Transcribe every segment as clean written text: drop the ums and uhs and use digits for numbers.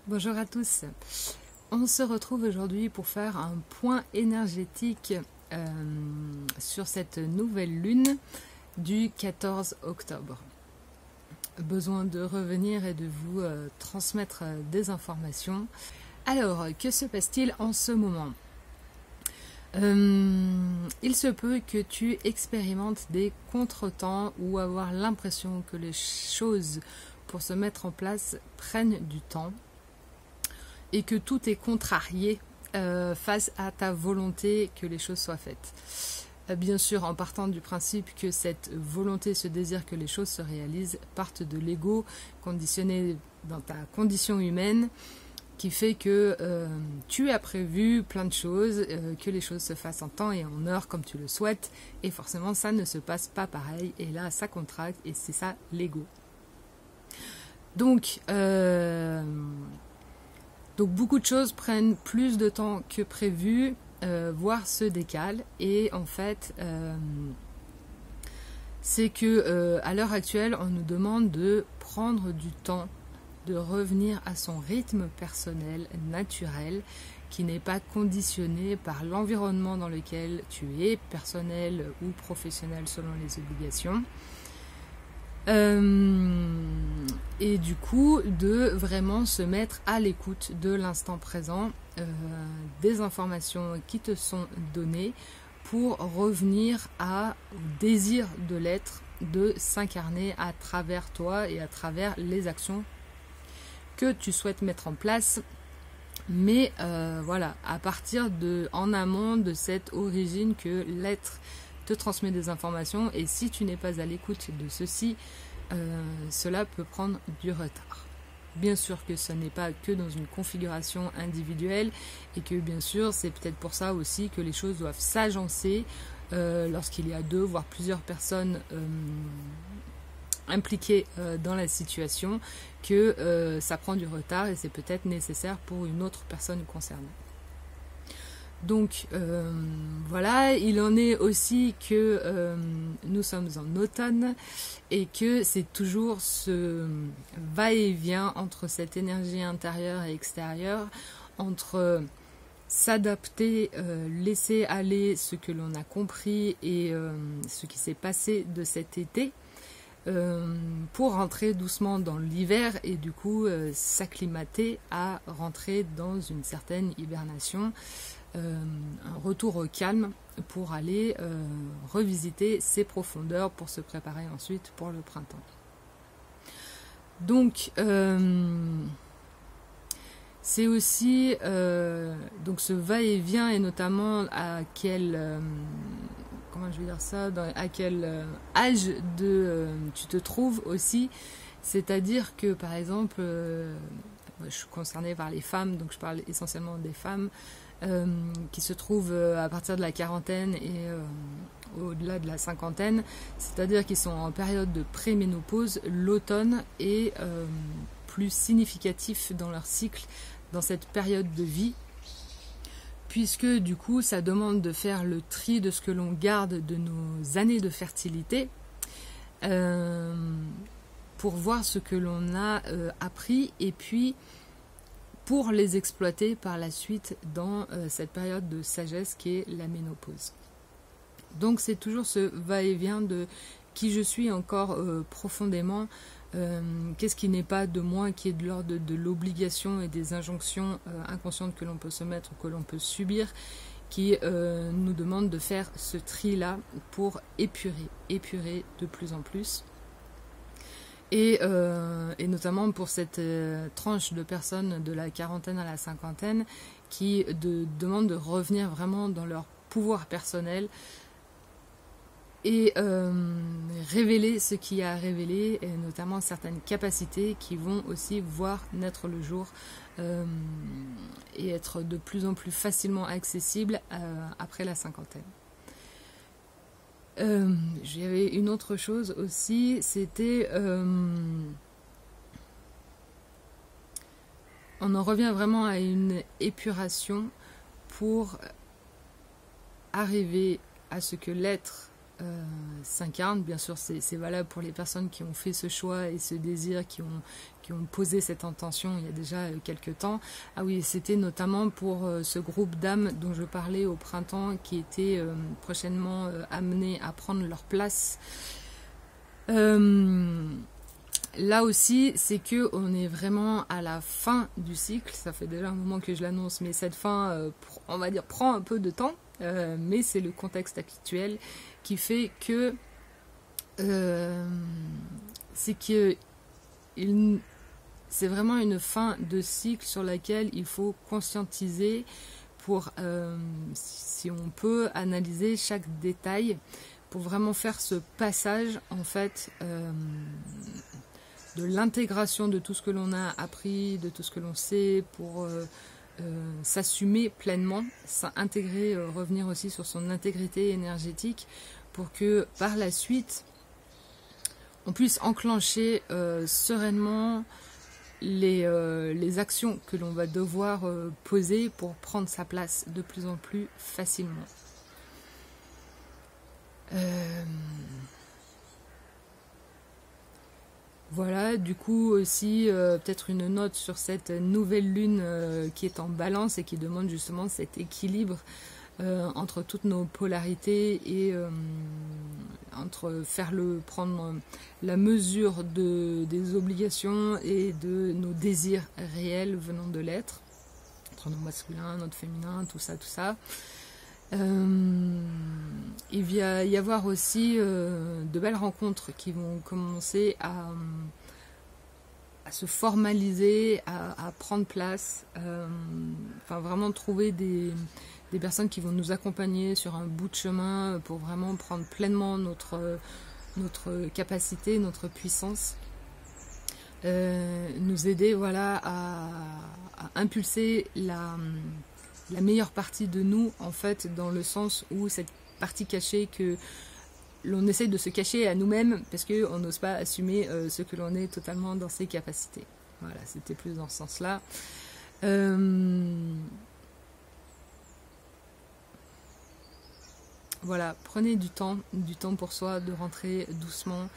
Bonjour à tous. On se retrouve aujourd'hui pour faire un point énergétique sur cette nouvelle lune du 14 octobre. Besoin de revenir et de vous transmettre des informations. Alors, que se passe-t-il en ce moment ? Il se peut que tu expérimentes des contretemps ou avoir l'impression que les choses pour se mettre en place prennent du temps et que tout est contrarié face à ta volonté que les choses soient faites. Bien sûr, en partant du principe que cette volonté, ce désir que les choses se réalisent, partent de l'ego conditionné dans ta condition humaine, qui fait que tu as prévu plein de choses, que les choses se fassent en temps et en heure comme tu le souhaites, et forcément ça ne se passe pas pareil, et là ça contracte, et c'est ça l'ego. Donc beaucoup de choses prennent plus de temps que prévu, voire se décalent, et en fait c'est que à l'heure actuelle on nous demande de prendre du temps, de revenir à son rythme personnel, naturel, qui n'est pas conditionné par l'environnement dans lequel tu es, personnel ou professionnel selon les obligations. Et du coup, de vraiment se mettre à l'écoute de l'instant présent, des informations qui te sont données pour revenir au désir de l'être, de s'incarner à travers toi et à travers les actions que tu souhaites mettre en place, mais voilà, à partir en amont de cette origine que l'être te transmet des informations, et si tu n'es pas à l'écoute de ceci, cela peut prendre du retard. Bien sûr que ce n'est pas que dans une configuration individuelle, et que bien sûr c'est peut-être pour ça aussi que les choses doivent s'agencer lorsqu'il y a 2 voire plusieurs personnes impliquées dans la situation, que ça prend du retard et c'est peut-être nécessaire pour une autre personne concernée. Donc voilà, il en est aussi que nous sommes en automne et que c'est toujours ce va-et-vient entre cette énergie intérieure et extérieure, entre s'adapter, laisser aller ce que l'on a compris et ce qui s'est passé de cet été, pour rentrer doucement dans l'hiver et du coup s'acclimater à rentrer dans une certaine hibernation, un retour au calme pour aller revisiter ses profondeurs pour se préparer ensuite pour le printemps. Donc c'est aussi donc ce va-et-vient, et notamment à quel comment je vais dire ça, à quel âge tu te trouves aussi, c'est-à-dire que par exemple je suis concernée par les femmes, donc je parle essentiellement des femmes qui se trouvent à partir de la quarantaine et au-delà de la cinquantaine, c'est-à-dire qu'ils sont en période de préménopause. L'automne est plus significatif dans leur cycle, dans cette période de vie, puisque du coup ça demande de faire le tri de ce que l'on garde de nos années de fertilité, pour voir ce que l'on a appris, et puis pour les exploiter par la suite dans cette période de sagesse qui est la ménopause. Donc c'est toujours ce va-et-vient de qui je suis encore profondément, qu'est-ce qui n'est pas de moi, qui est de l'ordre de l'obligation et des injonctions inconscientes que l'on peut se mettre ou que l'on peut subir, qui nous demande de faire ce tri-là pour épurer de plus en plus. Et notamment pour cette tranche de personnes de la quarantaine à la cinquantaine qui demandent de revenir vraiment dans leur pouvoir personnel et révéler ce qu'il y a à révéler, et notamment certaines capacités qui vont aussi voir naître le jour et être de plus en plus facilement accessibles après la cinquantaine. J'avais une autre chose aussi, c'était on en revient vraiment à une épuration pour arriver à ce que l'être s'incarne. Bien sûr, c'est valable pour les personnes qui ont fait ce choix et ce désir, qui ont posé cette intention il y a déjà quelques temps. Ah oui, c'était notamment pour ce groupe d'âmes dont je parlais au printemps, qui étaient prochainement amenés à prendre leur place. Là aussi, c'est que on est vraiment à la fin du cycle. Ça fait déjà un moment que je l'annonce, mais cette fin, on va dire, prend un peu de temps. Mais c'est le contexte actuel qui fait que c'est vraiment une fin de cycle sur laquelle il faut conscientiser pour, si on peut, analyser chaque détail pour vraiment faire ce passage en fait de l'intégration de tout ce que l'on a appris, de tout ce que l'on sait pour s'assumer pleinement, s'intégrer, revenir aussi sur son intégrité énergétique pour que par la suite on puisse enclencher sereinement les actions que l'on va devoir poser pour prendre sa place de plus en plus facilement. Voilà, du coup aussi peut-être une note sur cette nouvelle lune qui est en balance et qui demande justement cet équilibre entre toutes nos polarités et entre prendre la mesure des obligations et de nos désirs réels venant de l'être, entre nos masculins, notre féminin, tout ça, tout ça. Il va y avoir aussi de belles rencontres qui vont commencer à se formaliser, à prendre place, enfin vraiment trouver des personnes qui vont nous accompagner sur un bout de chemin pour vraiment prendre pleinement notre capacité, notre puissance, nous aider voilà, à impulser la meilleure partie de nous, en fait, dans le sens où cette partie cachée que l'on essaye de se cacher à nous-mêmes parce qu'on n'ose pas assumer ce que l'on est totalement dans ses capacités. Voilà, c'était plus dans ce sens-là. Voilà, prenez du temps pour soi, de rentrer doucement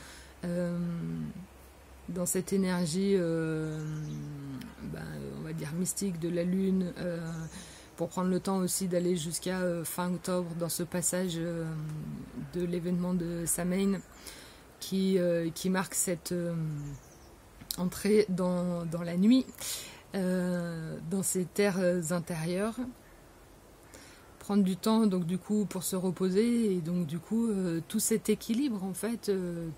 dans cette énergie, on va dire mystique de la lune, pour prendre le temps aussi d'aller jusqu'à fin octobre dans ce passage de l'événement de Samhain qui marque cette entrée dans la nuit, dans ces terres intérieures. Prendre du temps donc du coup pour se reposer et donc du coup tout cet équilibre en fait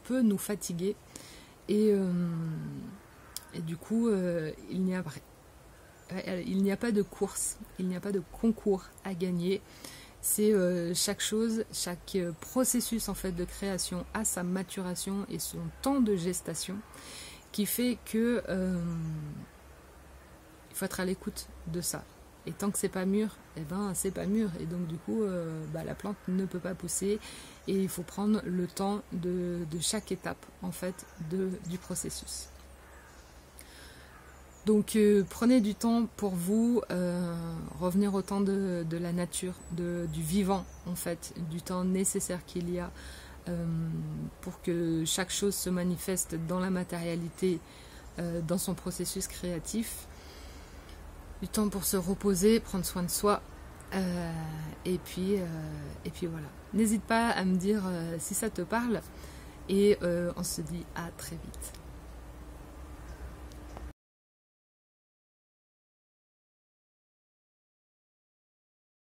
peut nous fatiguer et du coup il n'y a pas de course, il n'y a pas de concours à gagner. C'est chaque chose, chaque processus en fait de création a sa maturation et son temps de gestation qui fait que il faut être à l'écoute de ça. Et tant que c'est pas mûr, eh ben c'est pas mûr. Et donc du coup, la plante ne peut pas pousser. Et il faut prendre le temps de chaque étape en fait du processus. Donc prenez du temps pour vous, revenir au temps de la nature, du vivant en fait, du temps nécessaire qu'il y a pour que chaque chose se manifeste dans la matérialité, dans son processus créatif. Du temps pour se reposer, prendre soin de soi, et puis voilà. N'hésite pas à me dire si ça te parle, et on se dit à très vite.